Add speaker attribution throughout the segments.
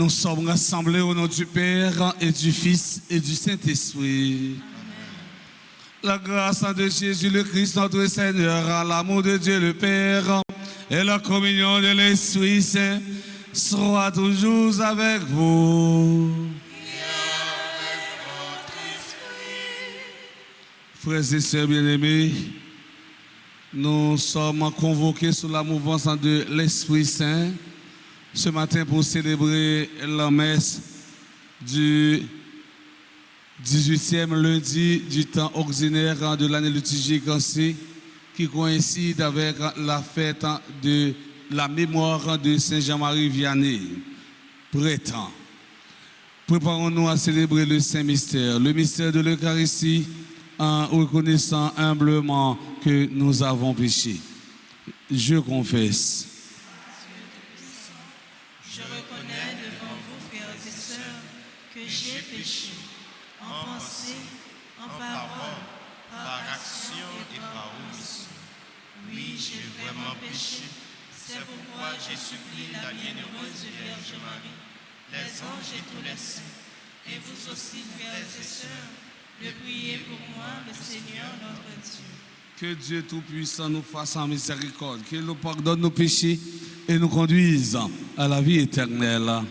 Speaker 1: Nous sommes rassemblés au nom du Père et du Fils et du Saint-Esprit. La grâce de Jésus le Christ, notre Seigneur, l'amour de Dieu le Père et la communion de l'Esprit Saint soit toujours avec vous. Frères et sœurs bien-aimés, nous sommes convoqués sous la mouvance de l'Esprit Saint ce matin pour célébrer la messe du 18e lundi du temps ordinaire de l'année liturgique ainsi, qui coïncide avec la fête de la mémoire de Saint Jean-Marie Vianney, prêtre. Préparons-nous à célébrer le Saint-Mystère, le mystère de l'Eucharistie, en reconnaissant humblement que nous avons péché. Je confesse.
Speaker 2: Je reconnais devant vous, frères et sœurs, que j'ai péché en pensée, en parole, par action et par omission. Oui, j'ai vraiment péché. C'est pourquoi j'ai supplié la bienheureuse Vierge Marie, les anges et tous les saints, et vous aussi, frères et sœurs, de prier pour moi, le Seigneur notre Dieu.
Speaker 1: Que Dieu Tout-Puissant nous fasse en miséricorde, qu'il nous pardonne nos péchés et nous conduise à la vie éternelle.
Speaker 2: Amen.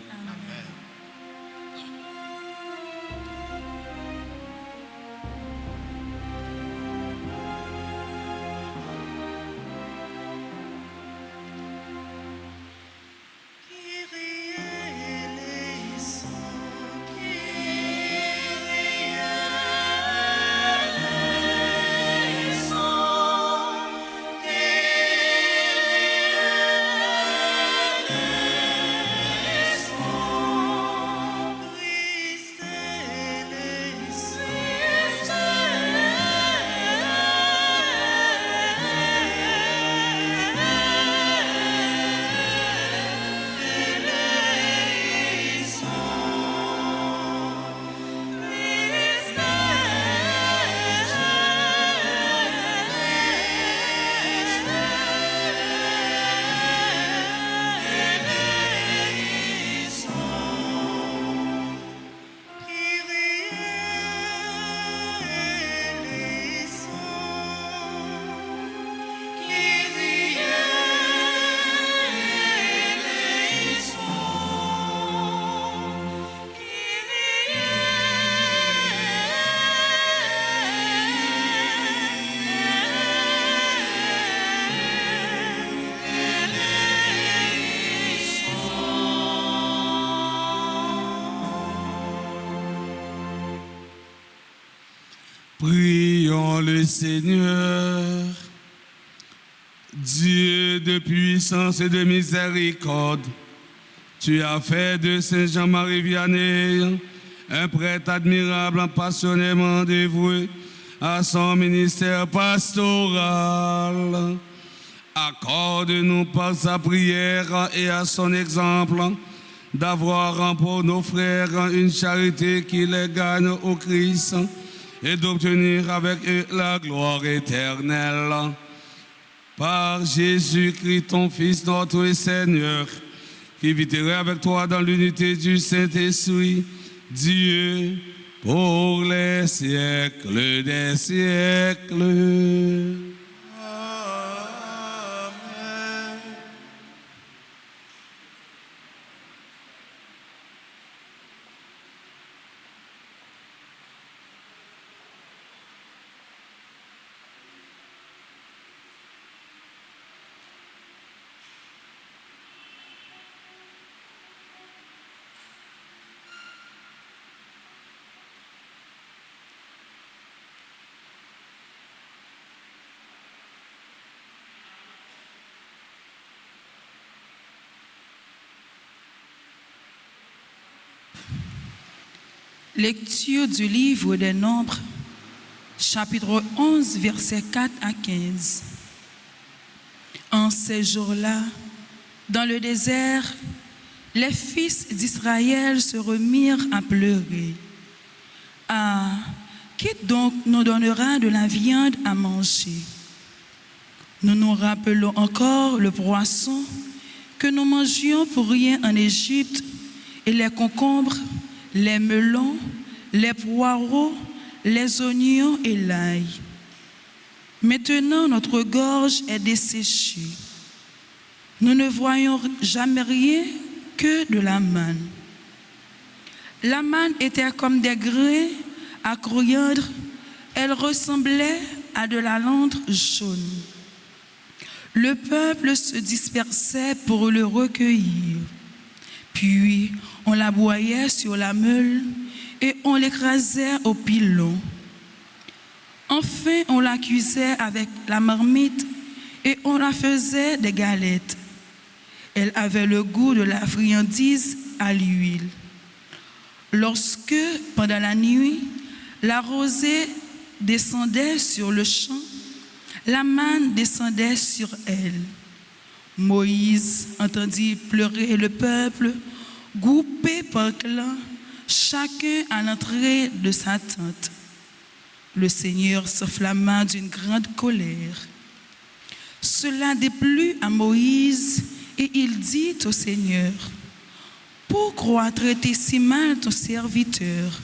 Speaker 1: Prions le Seigneur. Dieu de puissance et de miséricorde, tu as fait de Saint Jean-Marie Vianney un prêtre admirable, passionnément dévoué à son ministère pastoral. Accorde-nous par sa prière et à son exemple d'avoir pour nos frères une charité qui les gagne au Christ et d'obtenir avec eux la gloire éternelle. Par Jésus-Christ, ton Fils, notre Seigneur, qui vit avec toi dans l'unité du Saint-Esprit, Dieu, pour les siècles des siècles.
Speaker 3: Lecture du livre des Nombres, chapitre 11, versets 4 à 15. En ces jours-là, dans le désert, les fils d'Israël se remirent à pleurer. « Ah, qui donc nous donnera de la viande à manger? Nous nous rappelons encore le poisson que nous mangions pour rien en Égypte et les concombres, les melons, les poireaux, les oignons et l'ail. Maintenant, notre gorge est desséchée. Nous ne voyons jamais rien que de la manne. La manne était comme des grains à coriandre. Elle ressemblait à de la lande jaune. Le peuple se dispersait pour le recueillir. Puis, on la broyait sur la meule et on l'écrasait au pilon. Enfin, on la cuisait avec la marmite et on la faisait des galettes. Elle avait le goût de la friandise à l'huile. Lorsque, pendant la nuit, la rosée descendait sur le champ, la manne descendait sur elle. Moïse entendit pleurer le peuple, groupé par clan, chacun à l'entrée de sa tente. Le Seigneur s'enflamma d'une grande colère. Cela déplut à Moïse et il dit au Seigneur, « Pourquoi traiter si mal ton serviteur?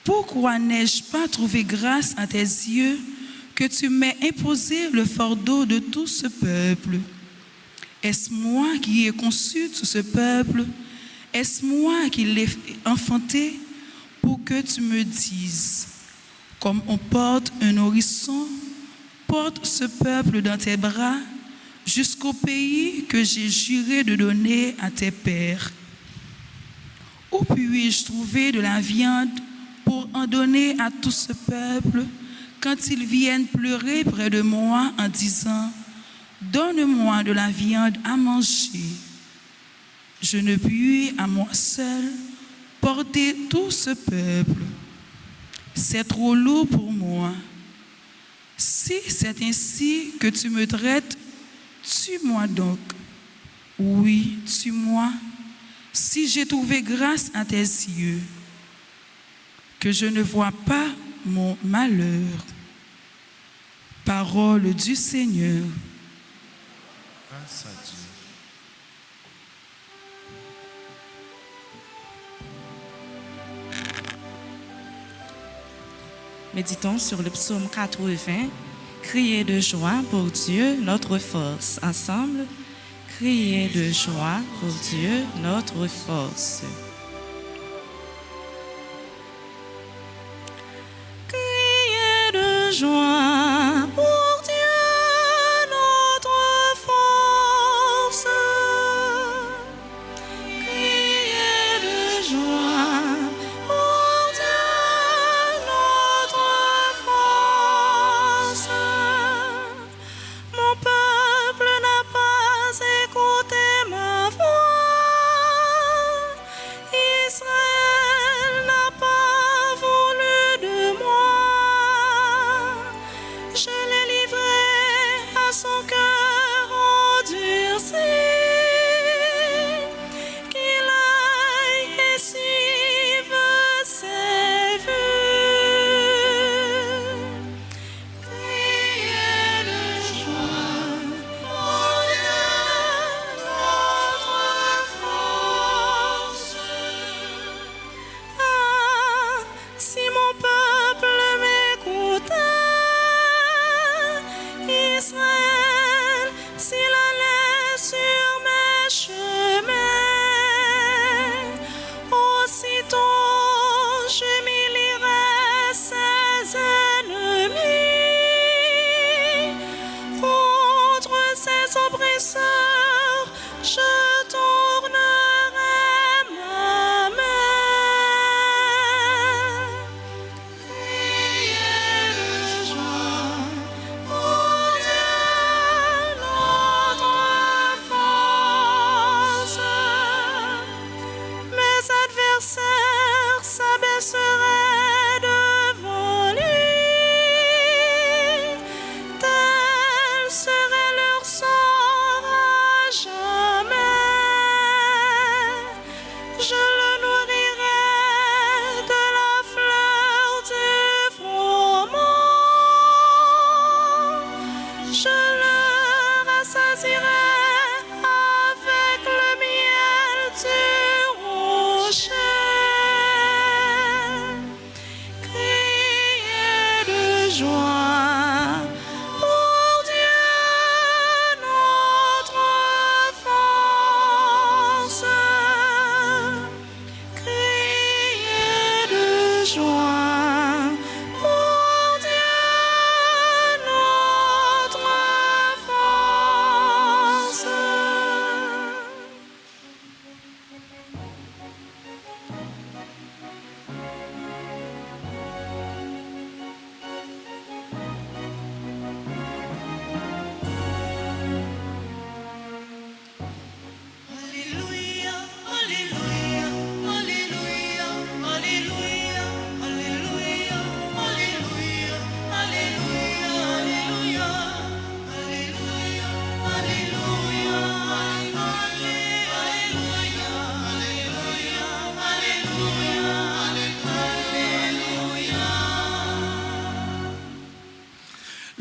Speaker 3: Pourquoi n'ai-je pas trouvé grâce à tes yeux que tu m'aies imposé le fardeau de tout ce peuple? Est-ce moi qui ai conçu tout ce peuple? Est-ce moi qui l'ai enfanté pour que tu me dises, comme on porte un nourrisson, porte ce peuple dans tes bras jusqu'au pays que j'ai juré de donner à tes pères? Où puis-je trouver de la viande pour en donner à tout ce peuple quand ils viennent pleurer près de moi en disant, donne-moi de la viande à manger? Je ne puis à moi seul porter tout ce peuple. C'est trop lourd pour moi. Si c'est ainsi que tu me traites, tue-moi donc. Oui, tue-moi, si j'ai trouvé grâce à tes yeux, que je ne vois pas mon malheur. Parole du Seigneur.
Speaker 4: Grâce à Dieu.
Speaker 2: Méditons sur le psaume 80. Criez de joie pour Dieu, notre force. Ensemble, criez de joie pour Dieu, notre force. Criez de joie pour Dieu, notre force. Criez de joie pour Dieu, notre force. Mon peuple n'a pas écouté ma voix. Israël n'a pas voulu de moi.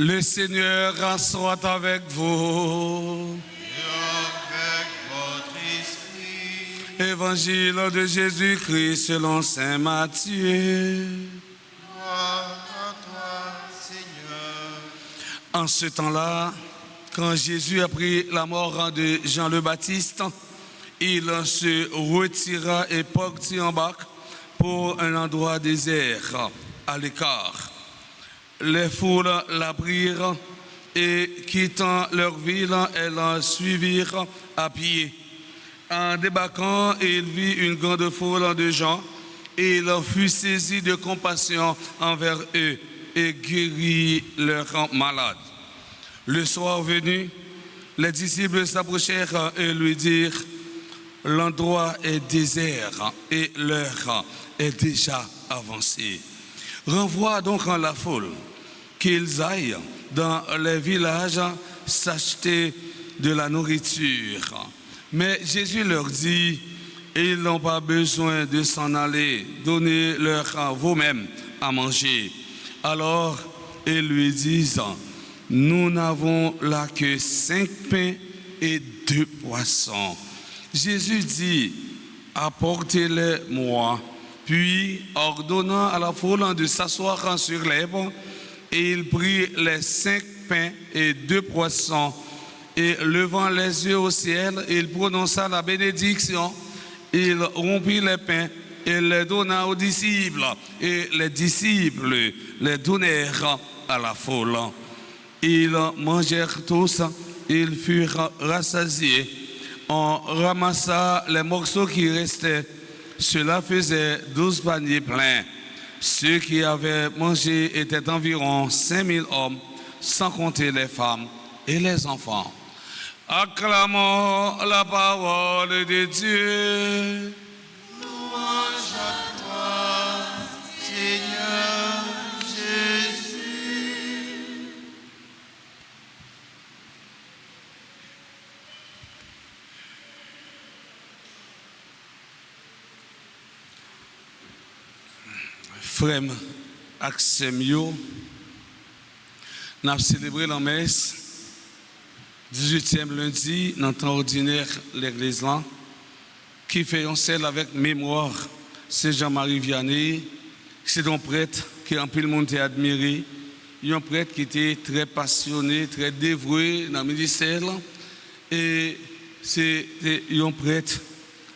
Speaker 1: Le Seigneur soit avec vous.
Speaker 4: Et avec votre esprit.
Speaker 1: Évangile de Jésus-Christ selon saint Matthieu.
Speaker 4: Gloire à toi, Seigneur.
Speaker 1: En ce temps-là, quand Jésus apprit la mort de Jean le Baptiste, il se retira et partit en barque pour un endroit désert, à l'écart. Les foules l'apprirent et, quittant leur ville, elles la suivirent à pied. En débarquant, il vit une grande foule de gens et il fut saisi de compassion envers eux et guérit leurs malades. Le soir venu, les disciples s'approchèrent et lui dirent: l'endroit est désert et l'heure est déjà avancée. Renvoie donc en la foule, qu'ils aillent dans les villages s'acheter de la nourriture. Mais Jésus leur dit: ils n'ont pas besoin de s'en aller, donnez-leur vous-même à manger. Alors ils lui disent: nous n'avons là que 5 pains et 2 poissons. Jésus dit: apportez-les-moi. Puis, ordonnant à la foule de s'asseoir sur l'herbe, il prit les 5 pains et 2 poissons, et levant les yeux au ciel, il prononça la bénédiction. Il rompit les pains et les donna aux disciples, et les disciples les donnèrent à la foule. Ils mangèrent tous, ils furent rassasiés. On ramassa les morceaux qui restaient. Cela faisait 12 paniers pleins. Ceux qui avaient mangé étaient environ 5000 hommes, sans compter les femmes et les enfants. Acclamons la parole de Dieu.
Speaker 4: Louange à toi, Seigneur Jésus.
Speaker 1: Frère Axemio, nous avons célébré la messe 18e lundi dans le temps ordinaire l'église là, qui fait un celle avec mémoire Saint Jean-Marie Vianney. C'est un prêtre qui a un peu le monde admiré, un prêtre qui était très passionné, très dévoué dans le ministère, et c'est un prêtre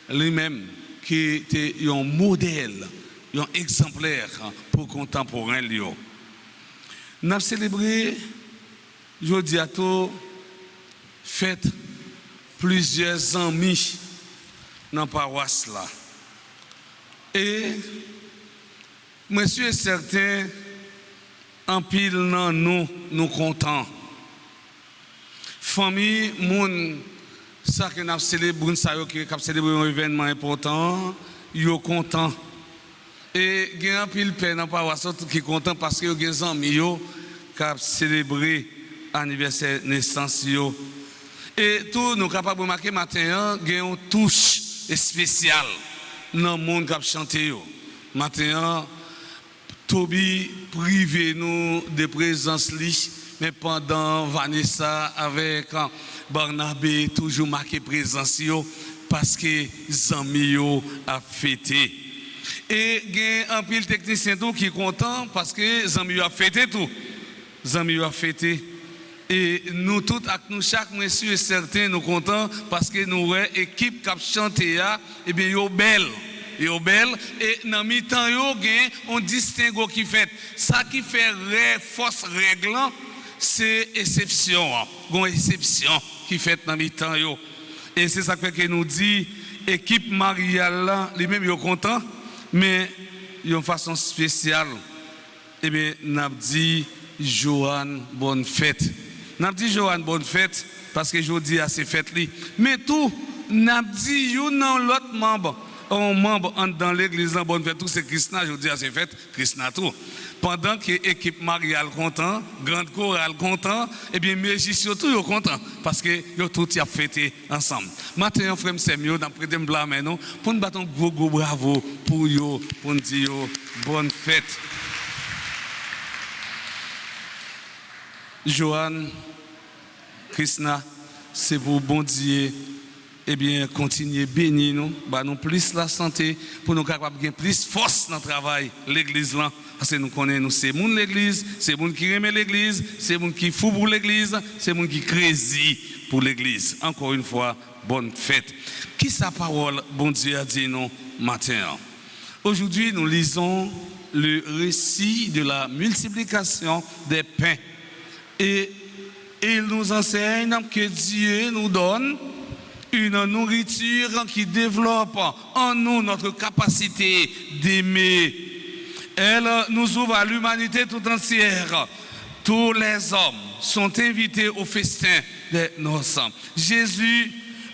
Speaker 1: lui-même qui était un modèle, un exemplaire pour contemporain. Nous avons célébré, je dis à tout, fait plusieurs amis dans la paroisse là. Et je suis certain, en pile dans nous contents. Famille, moun, ça que nous avons célébré, ça qui a célébré un événement important, ils sont contents. Et il y a un pile peine dans la paroisse qui est content parce que y a des amis qui ont célébré l'anniversaire de naissance. Et tout, nous sommes capables de remarquer matin, il y a une touche spéciale dans le monde qui a chanté. Maintenant, Toby privé nous de présence, mais pendant Vanessa avec Barnabé, toujours marqué présence parce que les amis ont fêté. Et il y a un pile technicien qui est content parce que les amis ont fêté tout. Les amis ont fêté. Et nous tous, nous, chaque monsieur est certain, nous contents parce que nous avons une équipe qui a chanté, et bien, ils sont belles. Ils sont belles. Et dans le mi-temps, il y a un distinguo qui fait. Ça qui fait force réglant, c'est exception. Une exception qui fait dans le mi-temps. Et c'est ça que nous dit, l'équipe mariale, lui-même, ils sont contents, mais ils ont une façon spéciale. Et bien, nous avons dit, Joanne, bonne fête. Nous avons dit Joanne, bonne fête, parce que je dis à ces fêtes-là. Mais tout, nous avons dit, l'autre membre, un membre dans l'église, bonne fête, tout c'est Christina, je dis à ces fêtes, Christina tout. Pendant que l'équipe mariale content, grande chorale content, et bien, Mégis surtout, ils content, parce que ils tout y a fêté ensemble. Maintenant, frère, c'est mieux, dans près de me blâmer, non, pour nous battre un gros bravo pour eux, pour nous dire bonne fête. Joanne, Krishna, c'est pour bon Dieu, eh bien, continuer bénir nous, bah nous plus la santé, pour nous capables de plus force dans le travail, l'église là, parce que nous connaissons, c'est moun l'église, c'est moun qui aime l'église, c'est moun qui fou pour l'église, c'est moun qui crazy pour l'église. Encore une fois, bonne fête. Qui sa parole, bon Dieu a dit nous matin? Aujourd'hui, nous lisons le récit de la multiplication des pains. Et il nous enseigne que Dieu nous donne une nourriture qui développe en nous notre capacité d'aimer. Elle nous ouvre à l'humanité tout entière. Tous les hommes sont invités au festin des noces. Jésus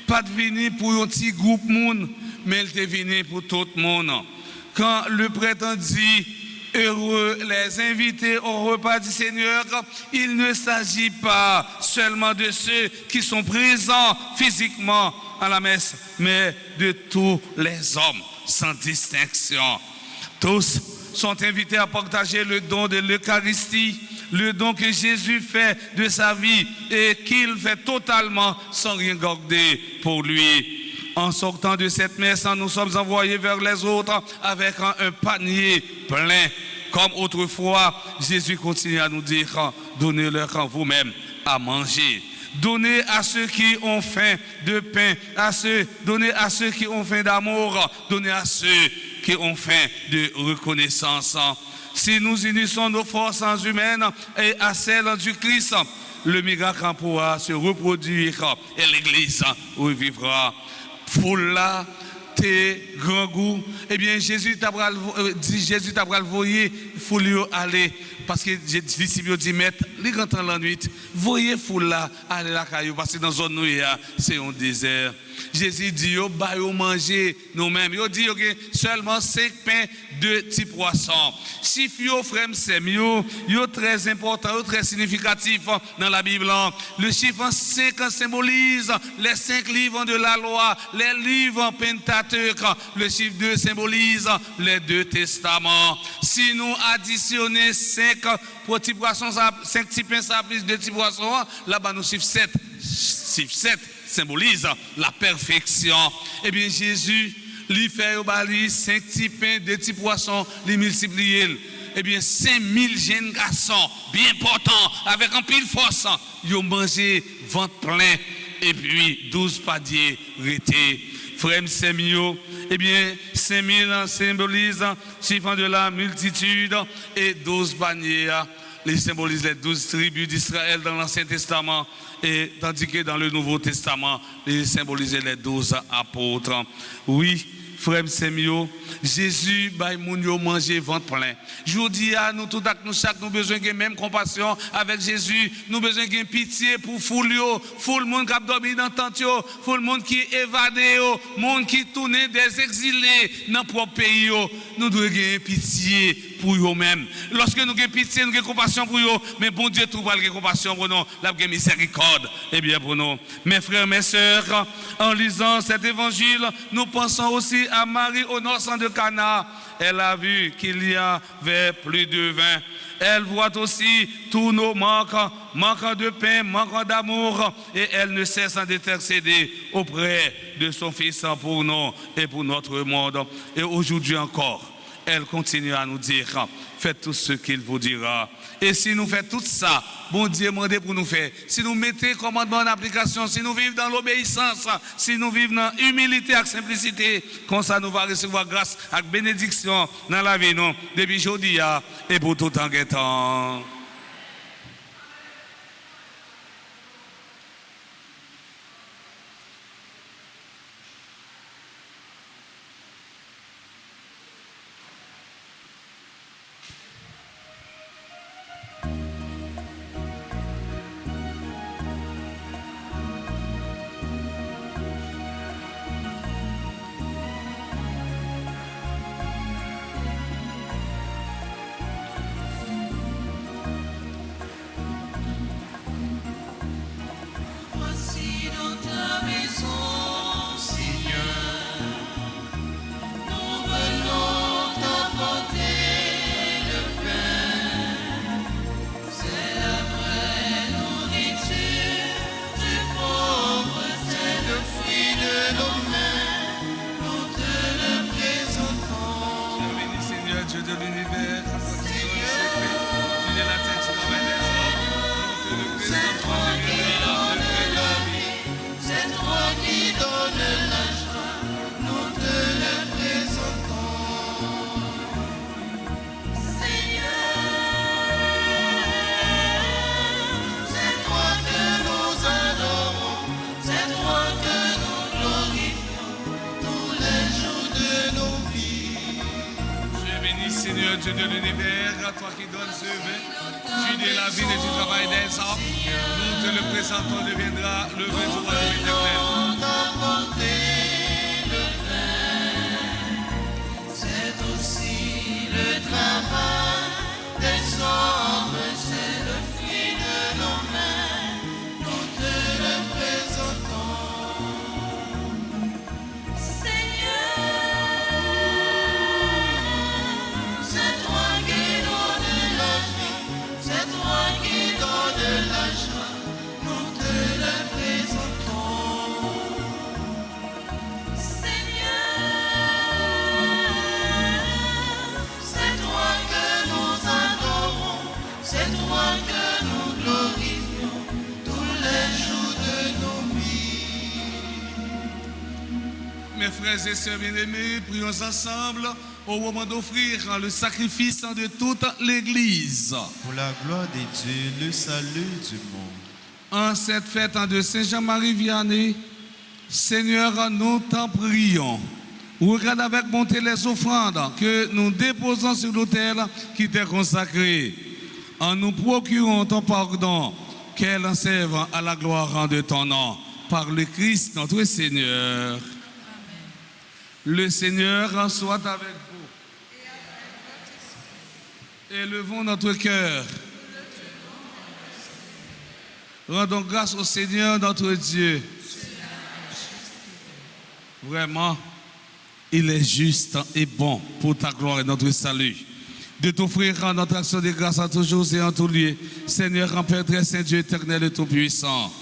Speaker 1: pas venu pour un petit groupe monde, mais il est venu pour tout le monde. Quand le prêtre dit heureux les invités au repas du Seigneur, il ne s'agit pas seulement de ceux qui sont présents physiquement à la messe, mais de tous les hommes, sans distinction. Tous sont invités à partager le don de l'Eucharistie, le don que Jésus fait de sa vie et qu'il fait totalement sans rien garder pour lui. En sortant de cette messe, nous sommes envoyés vers les autres avec un panier plein. Comme autrefois, Jésus continue à nous dire, donnez-leur vous-même à manger. Donnez à ceux qui ont faim de pain, donnez à ceux qui ont faim d'amour, donnez à ceux qui ont faim de reconnaissance. Si nous unissons nos forces humaines et à celles du Christ, le miracle pourra se reproduire et l'Église revivra. Foule là, tes grands goûts, eh bien Jésus t'a le voyer, foule aller, parce que les disciples dit mettre les grands temps la nuit, voyez foule là, aller la caillou, parce que dans zone nous c'est un désert. Jésus dit yo ba yo manger nous-mêmes. Yo dit OK, seulement 5 pains, 2 petits poissons. Chiffre yo frère c'est yo très important, yo très significatif dans la Bible. Le chiffre 5 symbolise les 5 livres de la loi, les livres Pentateuque. Le chiffre 2 symbolise les 2 testaments. Si nous additionnons 5 petits poissons, 5 petits pains, ça plus 2 petits poissons, là-bas nous chiffre 7. Chiffre 7 symbolise la perfection. Eh bien, Jésus, lui fait au bali 5 petits pains, 2 petits poissons, les multiplier. Eh bien, 5000 jeunes garçons, bien portants, avec un pile force, ils ont mangé ventre plein, et puis 12 padiers rétés. Frère Semio, eh bien, 5000 symbolise chiffre de la multitude, et 12 paniers, les symbolisent les 12 tribus d'Israël dans l'Ancien Testament. Et tandis que dans le Nouveau Testament, il symbolisait les 12 apôtres. Oui, frère Semio, Jésus, moun yo manger ventre plein. Je vous dis à nous, tout à nous, chaque nous besoin de même compassion avec Jésus. Nous besoin de pitié pour foule le monde qui a dormi dans tente, le monde qui est évadé, le monde qui tourne des exilés dans notre propre pays. Nous devons avoir pitié pour eux-mêmes. Lorsque nous avons pitié, nous avons compassion pour eux, mais bon Dieu trouve la compassion pour nous, la miséricorde, eh bien pour nous. Mes frères, mes sœurs, en lisant cet évangile, nous pensons aussi à Marie au nord de Cana. Elle a vu qu'il y avait plus de vin. Elle voit aussi tous nos manquant de pain, manquant d'amour, et elle ne cesse d'intercéder auprès de son Fils pour nous et pour notre monde. Et aujourd'hui encore, elle continue à nous dire, faites tout ce qu'il vous dira. Et si nous faisons tout ça, bon Dieu demande pour nous faire. Si nous mettons le commandement en application, si nous vivons dans l'obéissance, si nous vivons dans l'humilité et la simplicité, comme ça nous allons recevoir grâce et bénédiction dans la vie, non, depuis aujourd'hui et pour tout en temps. Dieu de l'univers, toi qui donnes ce vin, tu de la vie et du travail des hommes, nous te le présentons, deviendra le vin du royaume éternel.
Speaker 2: D'apporter le vin, c'est aussi le travail des hommes, c'est le fruit de nos mains, nous te le présentons. Seigneur, c'est toi qui donnes la vie, c'est toi qui donnes la joie, nous te le présentons. Seigneur, c'est toi que nous adorons, c'est toi que nous glorifions tous les jours de nos vies.
Speaker 1: Mes frères et sœurs bien-aimés, prions ensemble au moment d'offrir le sacrifice de toute l'Église.
Speaker 4: Pour la gloire de Dieu, le salut du monde.
Speaker 1: En cette fête de Saint-Jean-Marie Vianney, Seigneur, nous t'en prions. Regarde avec bonté les offrandes que nous déposons sur l'autel qui t'est consacré. En nous procurant ton pardon, qu'elle en serve à la gloire de ton nom. Par le Christ notre Seigneur. Le Seigneur soit avec vous. Élevons notre cœur. Rendons grâce au Seigneur notre Dieu. Vraiment, il est juste et bon pour ta gloire et notre salut. De t'offrir notre action de grâce en tous jours et en tous lieux. Seigneur, en Père très saint, Dieu éternel et tout-puissant.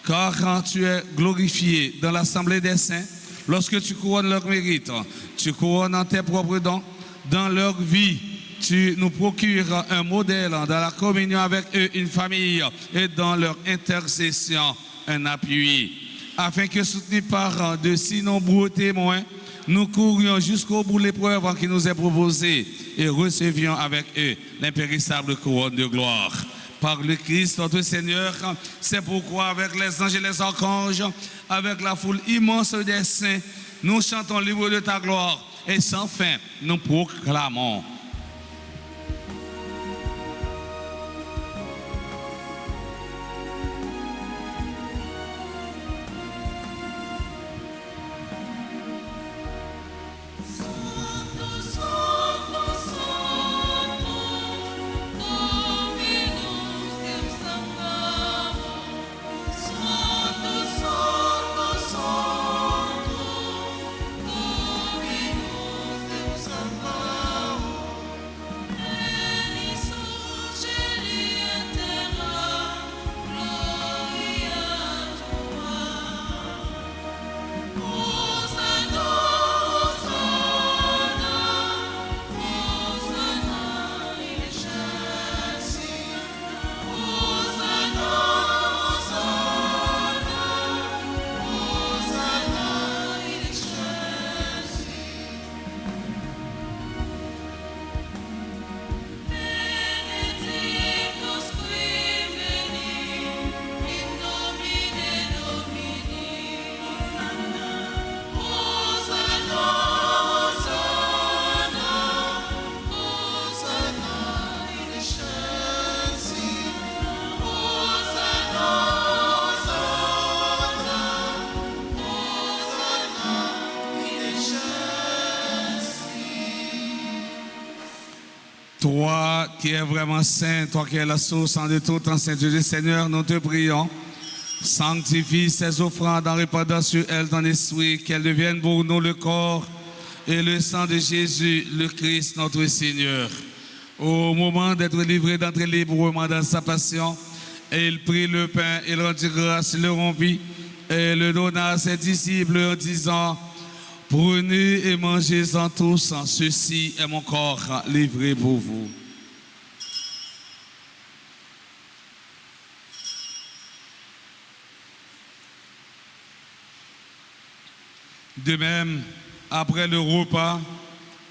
Speaker 1: Car quand tu es glorifié dans l'assemblée des saints, lorsque tu couronnes leur mérite, tu couronnes en tes propres dons, dans leur vie, tu nous procures un modèle dans la communion avec eux, une famille, et dans leur intercession, un appui. Afin que, soutenus par de si nombreux témoins, nous courions jusqu'au bout de l'épreuve qui nous est proposée et recevions avec eux l'impérissable couronne de gloire. Par le Christ notre Seigneur, c'est pourquoi avec les anges et les archanges, avec la foule immense des saints, nous chantons libres de ta gloire et sans fin nous proclamons. Toi qui es vraiment saint, toi qui es la source de tout en Saint Dieu, Seigneur, nous te prions. Sanctifie ces offrandes en répandant sur elles ton esprit, qu'elles deviennent pour nous le corps et le sang de Jésus, le Christ, notre Seigneur. Au moment d'être livré, d'entrer librement dans sa passion, et il prit le pain, il rendit grâce, il le rompit et le donna à ses disciples en disant: prenez et mangez-en tous, ceci est mon corps livré pour vous. De même, après le repas,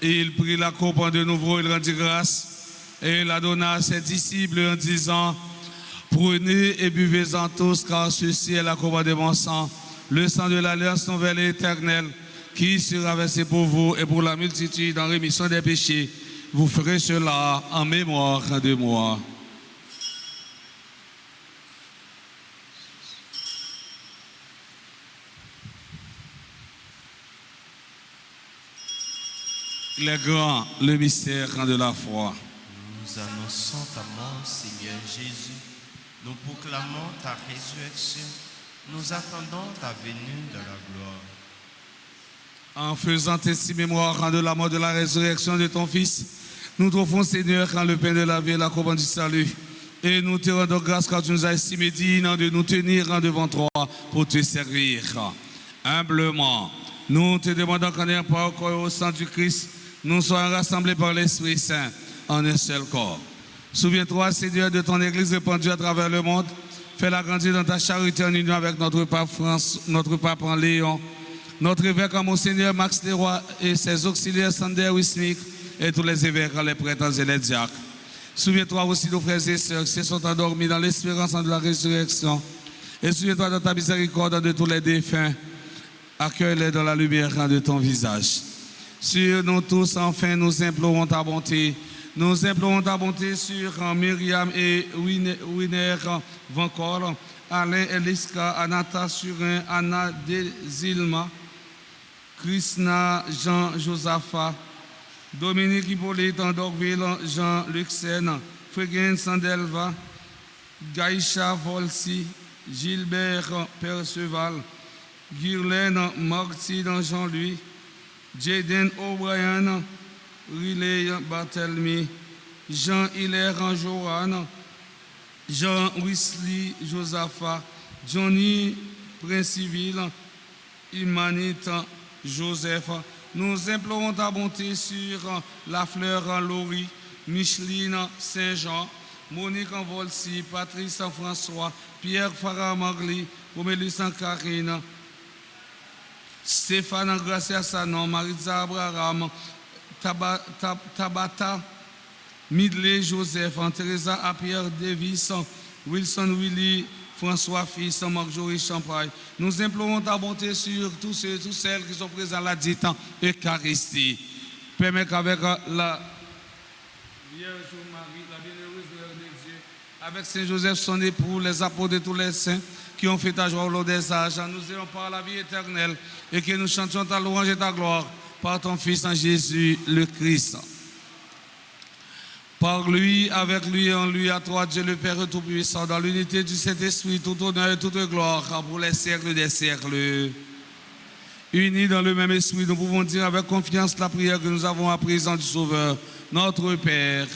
Speaker 1: il prit la coupe de nouveau, il rendit grâce et la donna à ses disciples en disant: prenez et buvez-en tous, car ceci est la coupe de mon sang, le sang de l'alliance nouvelle et éternelle, qui sera versé pour vous et pour la multitude en rémission des péchés. Vous ferez cela en mémoire de moi. Il est grand, le mystère de la foi.
Speaker 4: Nous annonçons ta mort, Seigneur Jésus. Nous proclamons ta résurrection. Nous attendons ta venue dans la gloire.
Speaker 1: En faisant ainsi mémoire de la mort, de la résurrection de ton Fils, nous t'offrons, Seigneur, quand le pain de la vie et la couronne du salut. Et nous te rendons grâce car tu nous as estimé dignes de nous tenir devant toi pour te servir. Humblement, nous te demandons qu'en ayant par corps au sang du Christ, nous soyons rassemblés par l'Esprit Saint en un seul corps. Souviens-toi, Seigneur, de ton Église répandue à travers le monde. Fais-la grandir dans ta charité en union avec notre pape notre pape en Léon, notre évêque en Monseigneur Max Leroy et ses auxiliaires Sander Wismik et tous les évêques, les prêtres et les diacres. Souviens-toi aussi de nos frères et sœurs qui se sont endormis dans l'espérance de la résurrection. Et souviens-toi de ta miséricorde de tous les défunts. Accueille-les dans la lumière de ton visage. Sur nous tous, enfin, nous implorons ta bonté. Nous implorons ta bonté sur Myriam et Winer Vancor, Alain Eliska, Anata Surin, Anna Desilma, Krishna Jean Josaphat, Dominique Hippolyte Andorville, Jean Luxen, Fréguin Sandelva, Gaïcha Volsi, Gilbert Perceval, Guylaine Martine Jean-Louis, Jaden O'Brien, Riley Barthélemy, Jean-Hilaire Joran, Jean Wesley Josaphat, Johnny Princiville, Imanit Joseph. Nous implorons ta bonté sur la fleur Laurie, Micheline Saint-Jean, Monique Volsi, Patrice François, Pierre Farah Magli, Romélus Karine, Stéphane Gracia Sanon, Maritza Abraham, Tabata Midley Joseph, Teresa Apierre Davis, Wilson Willy, François Fils, Marjorie Champagne. Nous implorons ta bonté sur tous ceux et toutes celles qui sont présents à la dite Eucharistie. Permets qu'avec la Vierge Marie, la bienheureuse Mère de Dieu, avec Saint Joseph, son époux, les apôtres de tous les saints qui ont fait ta joie au long des âges, nous ayons par la vie éternelle et que nous chantions ta louange et ta gloire par ton Fils en Jésus le Christ. Par lui, avec lui, en lui, à toi, Dieu le Père Tout-Puissant, dans l'unité du Saint-Esprit, tout honneur et toute gloire pour les siècles des siècles. Unis dans le même esprit, nous pouvons dire avec confiance la prière que nous avons apprise en du Sauveur, notre Père.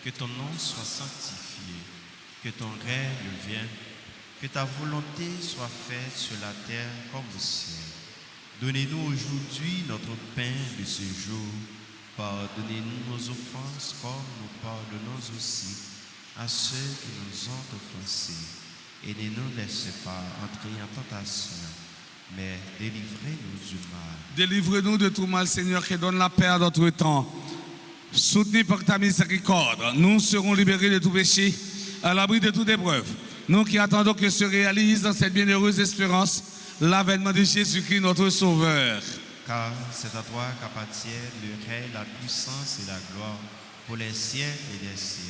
Speaker 4: Que ton nom soit sanctifié, que ton règne vienne, que ta volonté soit faite sur la terre comme au ciel. Donnez-nous aujourd'hui notre pain de ce jour. Pardonnez-nous nos offenses comme nous pardonnons aussi à ceux qui nous ont offensés. Et ne nous laissez pas entrer en tentation, mais délivrez-nous du mal.
Speaker 1: Délivrez-nous de tout mal, Seigneur, qui donne la paix à notre temps. Soutenus par ta miséricorde, nous serons libérés de tout péché, à l'abri de toute épreuve. Nous qui attendons que se réalise dans cette bienheureuse espérance l'avènement de Jésus-Christ, notre Sauveur.
Speaker 4: Car c'est à toi qu'appartiennent le règne, la puissance et la gloire pour les siècles et des siècles.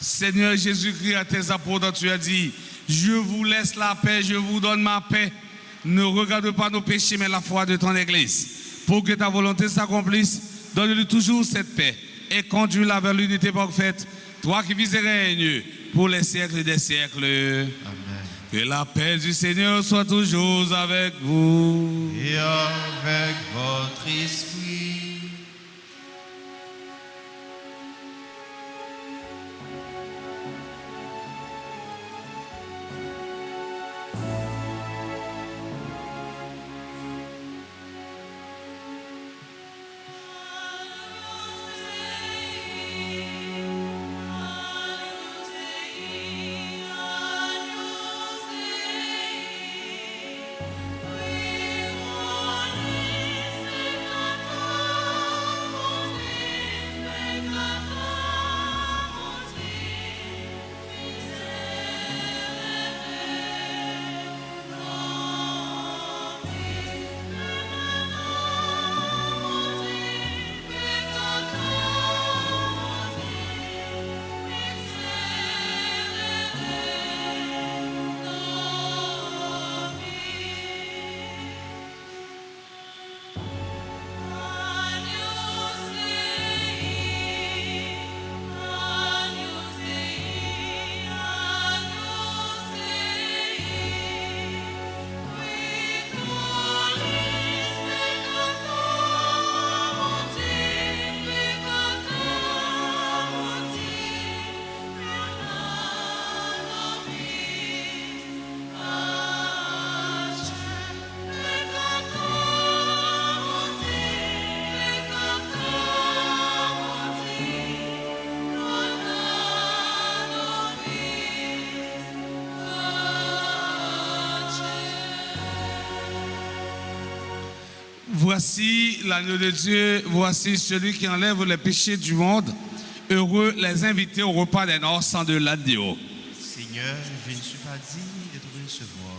Speaker 1: Seigneur Jésus-Christ, à tes apôtres, tu as dit, je vous laisse la paix, je vous donne ma paix. Ne regarde pas nos péchés, mais la foi de ton Église. Pour que ta volonté s'accomplisse, donne-lui toujours cette paix et conduis-la vers l'unité parfaite. Toi qui vis et règnes pour les siècles des siècles.
Speaker 4: Amen.
Speaker 1: Que la paix du Seigneur soit toujours avec vous.
Speaker 4: Et avec votre esprit.
Speaker 2: We want
Speaker 1: Voici l'agneau de Dieu, voici celui qui enlève les péchés du monde. Heureux les invités au repas des noces de l'agneau.
Speaker 4: Seigneur, je ne suis pas digne de te recevoir,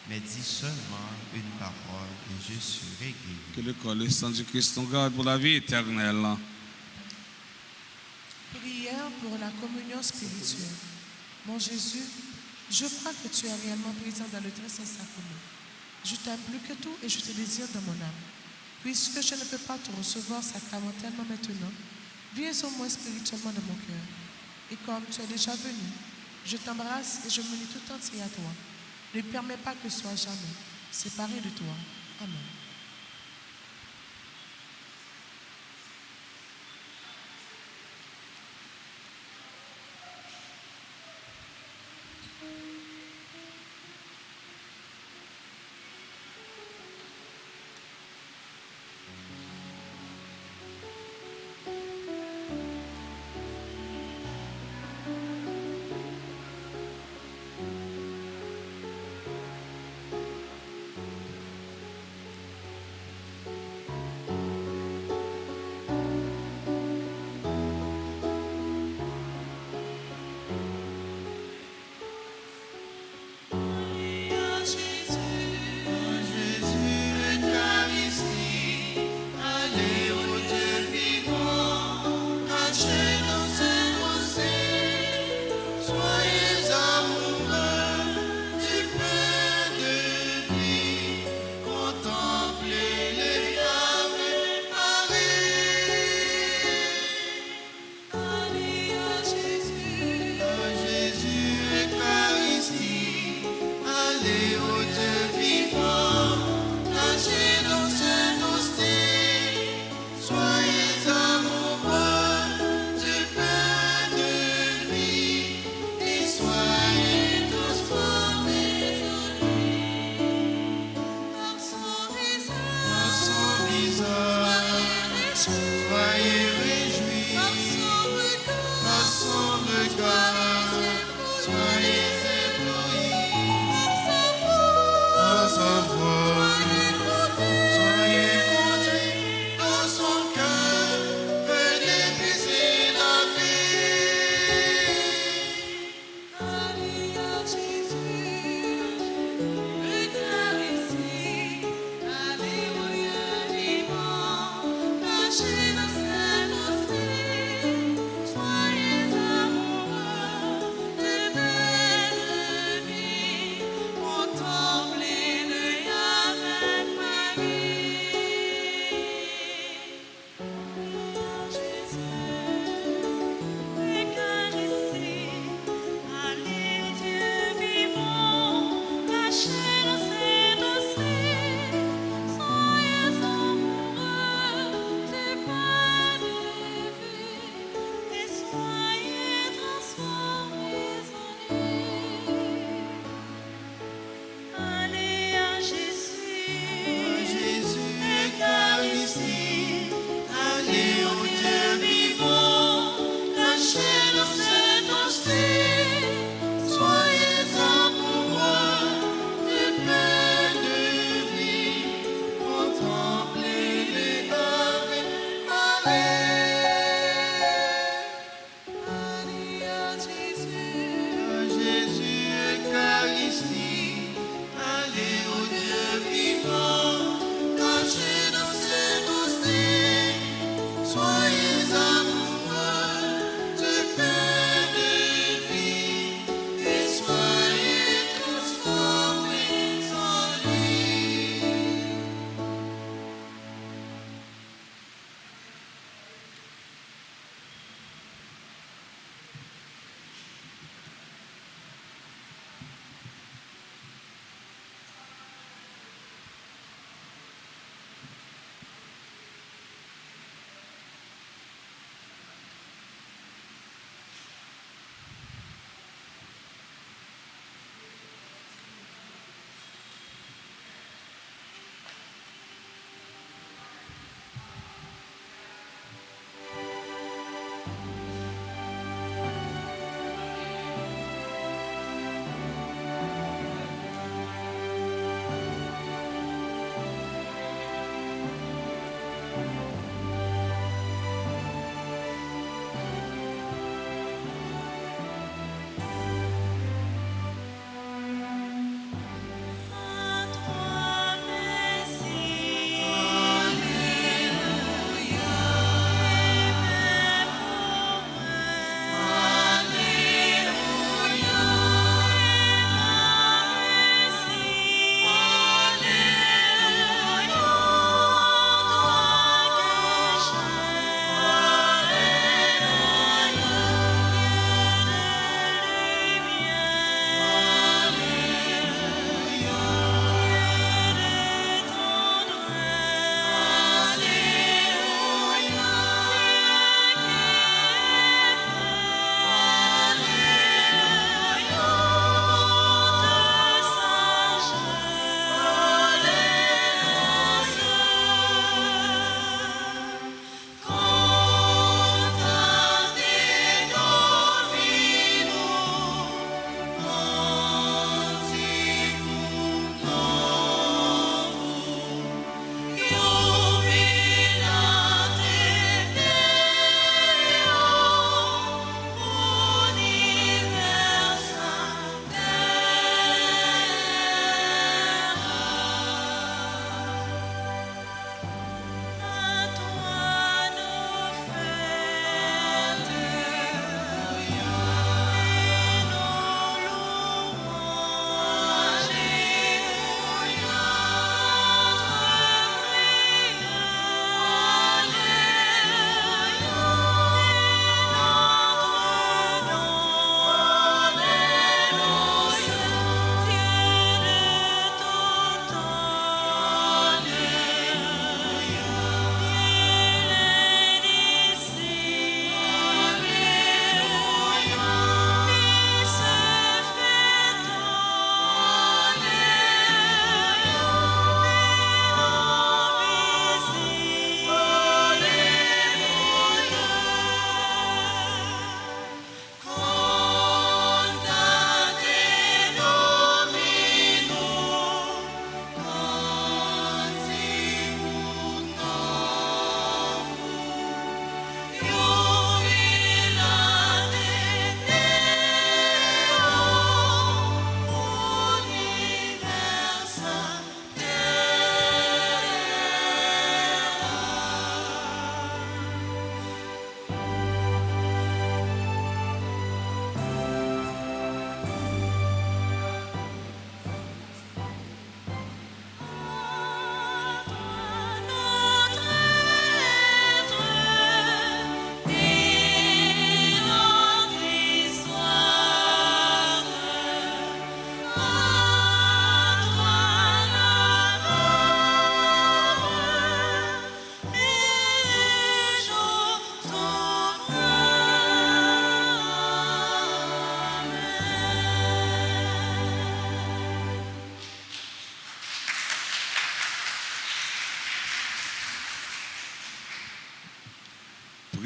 Speaker 4: mais dis seulement une parole et je serai guéri.
Speaker 1: Que le corps et le sang du Christ nous garde pour la vie éternelle.
Speaker 5: Prière pour la communion spirituelle. Mon Jésus, je crois que tu es réellement présent dans le très saint sacrement. Je t'aime plus que tout et je te désire dans mon âme. Puisque je ne peux pas te recevoir sacramentellement maintenant, viens au moins spirituellement dans mon cœur. Et comme tu es déjà venu, je t'embrasse et je me lie tout entier à toi. Ne permets pas que je sois jamais séparé de toi. Amen.
Speaker 6: Soyez amoureux du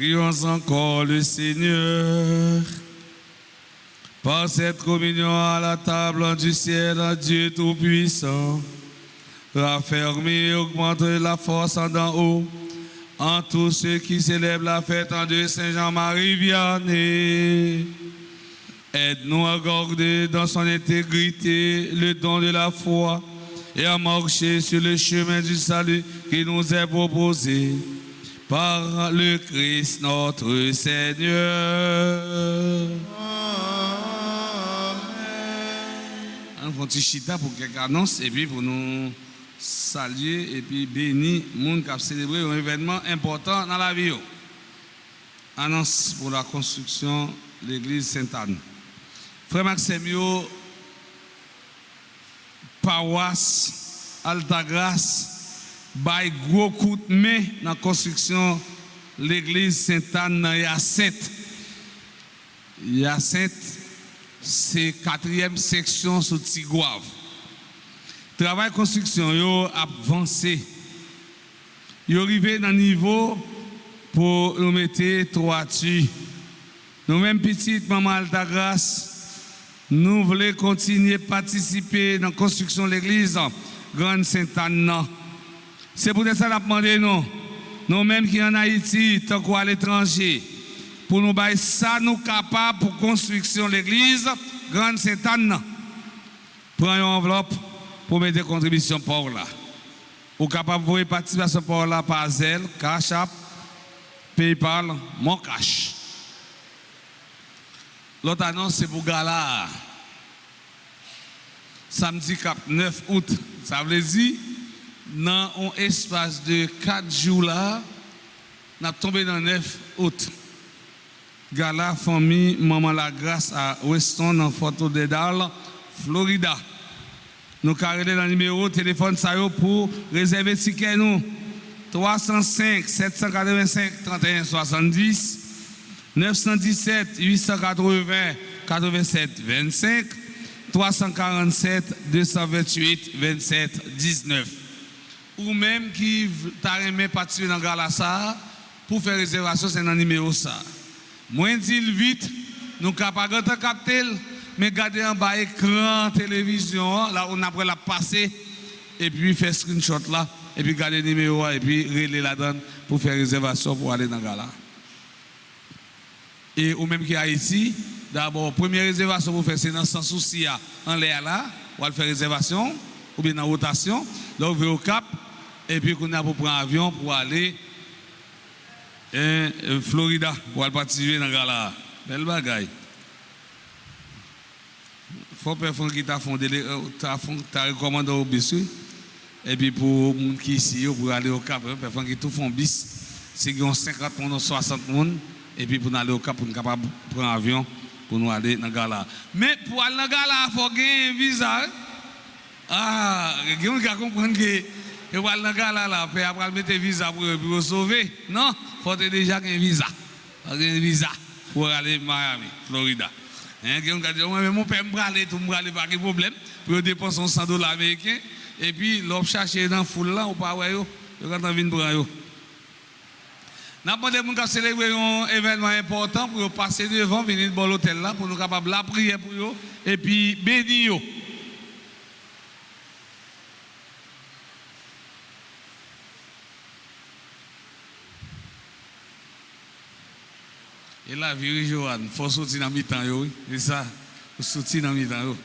Speaker 1: Prions encore le Seigneur. Par cette communion à la table du ciel, Dieu Tout-Puissant, raffermit et augmente la force d'en haut en tous ceux qui célèbrent la fête de Saint Jean-Marie Vianney. Aide-nous à garder dans son intégrité le don de la foi et à marcher sur le chemin du salut qui nous est proposé par le Christ notre Seigneur. On va petit chita pour quelques annonces et puis pour nous saluer et puis bénir les gens qui ont célébré un événement important dans la vie. Annonce pour la construction de l'église Sainte-Anne. Frère Maxime, paroisse Altagrace, bail gros coup de main dans la construction de l'église Sainte-Anne dans Yacinthe. Yacinthe, c'est 4e section sous Tigouave. Travail de construction yo avancé. Yo arrivé dans le niveau pour nous mettre toiture. Nous même petite maman Altagrace, nous voulons continuer à participer dans la construction de l'église Grande Sainte-Anne. C'est pour ça que nous demandons nous mêmes qui en Haïti, tant qu'à l'étranger, pour nous bailler ça nous capables pour construction de l'église Grande Sainte-Anne. Prenons une enveloppe pour mettre des contributions pour là. Ou capable de participer à ce pour là par Zelle, Cash App, PayPal, Mon Cash. L'autre annonce c'est pour Gala. Samedi 9 août, ça veut dire dans un espace de 4 jours là, nous sommes tombé dans 9 août. Gala famille Maman la Grâce à Weston en Fort Lauderdale, Florida. Nous carrelons le numéro de téléphone pour réserver ticket nous 305 785 31 70 917 880 87 25 347 228 27 19. Ou même qui t'a aimé participer dans Galassa pour faire réservation, c'est dans le numéro ça. Moins dit vite, nous sommes capables de capter, mais garder en bas écran, télévision, là on après la passer, et puis faire screenshot là, et puis garder le numéro et puis relayer la donne pour faire réservation pour aller dans Gala. Et ou même qui est à Haïti, d'abord, première réservation pour faire, c'est dans sans souci en l'air là, on va faire réservation, ou bien dans rotation, là on va au Cap, et puis on a pour prendre avion pour aller Florida, pour aller participer dans Gala. Belle bagaille. Faut personne qui t'a fondé, t'a recommandé au bis, et puis pour les gens qui ici, pour aller au Cap, personne qui tout font bis, c'est qu'ils ont 50 personnes, 60 personnes. Et puis pour nous aller au Cap, pour nous capable de prendre un avion pour nous aller dans Gala. Mais pour aller dans Gala, il faut gagner un visa. Ah, il y a qui comprendre que pour aller dans Gala, là, après mettre un visa pour sauver. Non, il faut déjà un visa. Un visa pour aller à Miami, Florida. Il y a qui dit, mon père me aller, tout me aller, pas de problème. Pour dépenser $100 américains. Et puis, l'on cherche dans la foule là, ou pas, ouais, yo, quand on vient prendre yo. Nous avons demandé de célébrer un événement important pour passer devant, venir dans l'hôtel là, pour nous capables de prier pour eux et puis bénir. Et là, Viri Johan, il faut sortir dans le mi-temps, c'est ça, il faut sortir dans le mi-temps.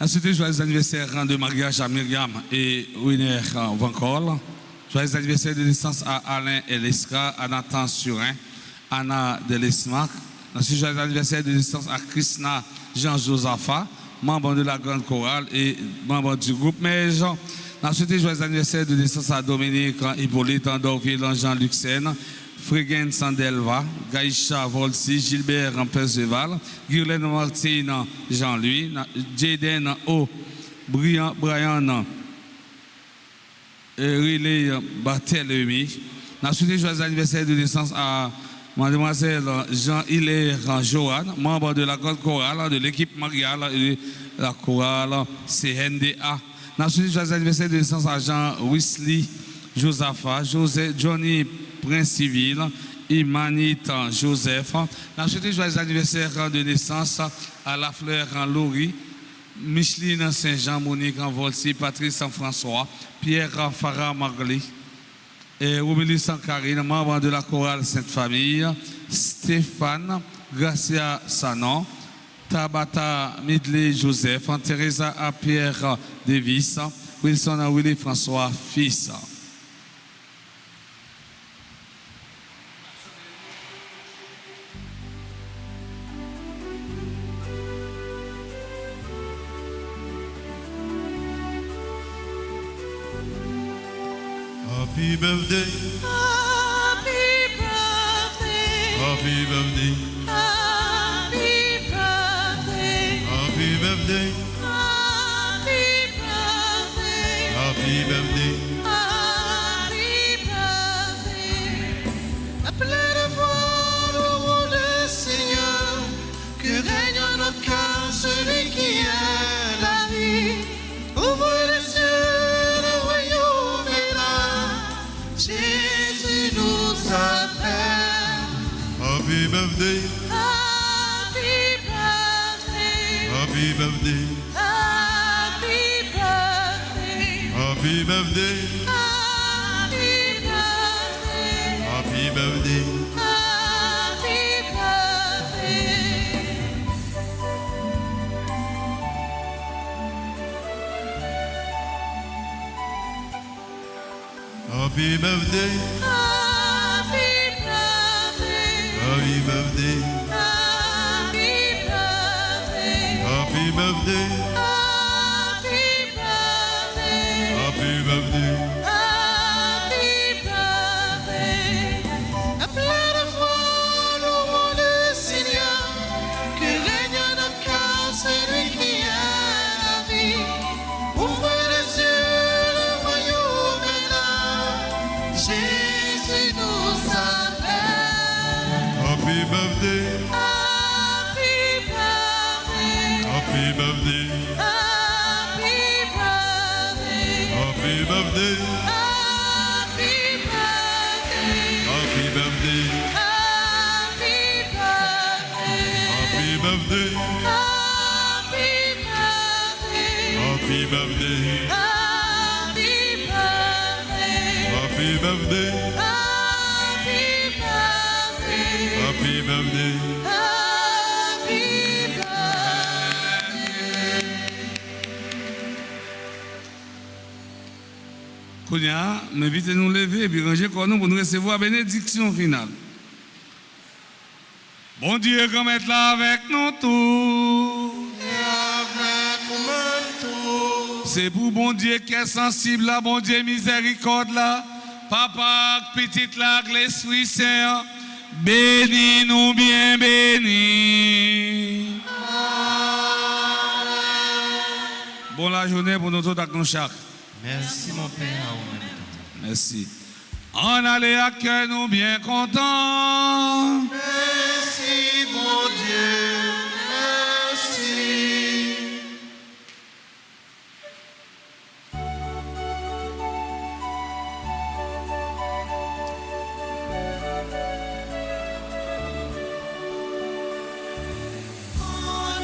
Speaker 1: Ensuite, joyeux anniversaire de mariage à Myriam et Winer Van Col. Joyeux anniversaire de naissance à Alain Elesca, à Nathan Surin, Anna Delesmac. Ensuite, joyeux anniversaire de naissance à Krishna Jean-Josapha, membre de la Grande Chorale et membre du groupe Maison. Ensuite, joyeux anniversaire de naissance à Dominique Hippolyte Andorville, Jean-Luc Sen, Fréguin Sandelva, Gaïcha Volsi, Gilbert Perceval, Guylaine Martine Jean-Louis, Jaden O, Brian Riley Barthélemy. Ensuite, joyeux anniversaire de naissance à Mademoiselle Jean-Hilaire Joanne, membre de la Grande Chorale, de l'équipe mariale et de la chorale CNDA. Ensuite, joyeux anniversaire de naissance à Jean Wesley Josaphat, Johnny Prince Civil, Imanitan Joseph. Nous souhaitons joyeux anniversaire de naissance à la fleur en Laurie, Micheline Saint-Jean, Monique en Volsi, Patrice en François, Pierre Farah Marley, et Romélie Sankarine, membre de la chorale Sainte-Famille, Stéphane Gracia Sanon, Tabata Midley Joseph, Teresa à Pierre Davis, Wilson à Willy François fils.
Speaker 4: Happy birthday,
Speaker 2: Happy birthday,
Speaker 4: happy birthday,
Speaker 2: happy birthday,
Speaker 4: happy birthday,
Speaker 2: happy birthday,
Speaker 4: happy birthday.
Speaker 2: happy birthday. À pleine voix, louons le Seigneur, que règne en notre cœur celui qui est la vie. Ouvre les yeux, le royaume est là. Jésus nous appelle.
Speaker 4: Happy birthday,
Speaker 2: Happy birthday,
Speaker 4: happy birthday,
Speaker 2: happy birthday,
Speaker 4: happy birthday,
Speaker 2: happy birthday,
Speaker 4: happy birthday.
Speaker 2: happy birthday.
Speaker 4: Happy birthday,
Speaker 2: Happy birthday,
Speaker 4: happy birthday,
Speaker 2: happy birthday,
Speaker 4: happy birthday,
Speaker 2: happy birthday,
Speaker 4: happy birthday.
Speaker 2: happy birthday. À pleine voix, louons le Seigneur, que règne en notre cœur celui qui est la vie. Ouvre les yeux, le royaume est là. Jésus nous appelle.
Speaker 4: Happy birthday,
Speaker 2: Happy birthday,
Speaker 4: happy birthday,
Speaker 2: happy birthday,
Speaker 4: happy birthday,
Speaker 2: happy birthday,
Speaker 4: happy birthday,
Speaker 2: happy birthday,
Speaker 4: happy birthday,
Speaker 2: happy birthday,
Speaker 4: happy birthday,
Speaker 2: happy birthday,
Speaker 4: happy birthday,
Speaker 2: happy birthday,
Speaker 4: happy birthday.
Speaker 2: happy birthday.
Speaker 1: Kounia, m'invitez nous lever et puis ranger quoi nous pour nous recevoir la bénédiction finale. Bon Dieu, comme être là avec nous tous. C'est pour bon Dieu qui est sensible là, bon Dieu miséricorde là. Papa, petite là, l'Esprit Saint, bénis nous bien bénis. Bon la journée pour nous tous avec nos chaque.
Speaker 4: Merci mon Père en même temps.
Speaker 1: Merci. En aller à cœur nous bien contents.
Speaker 4: Merci mon Dieu, merci.
Speaker 2: Oh,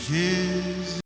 Speaker 4: Jésus.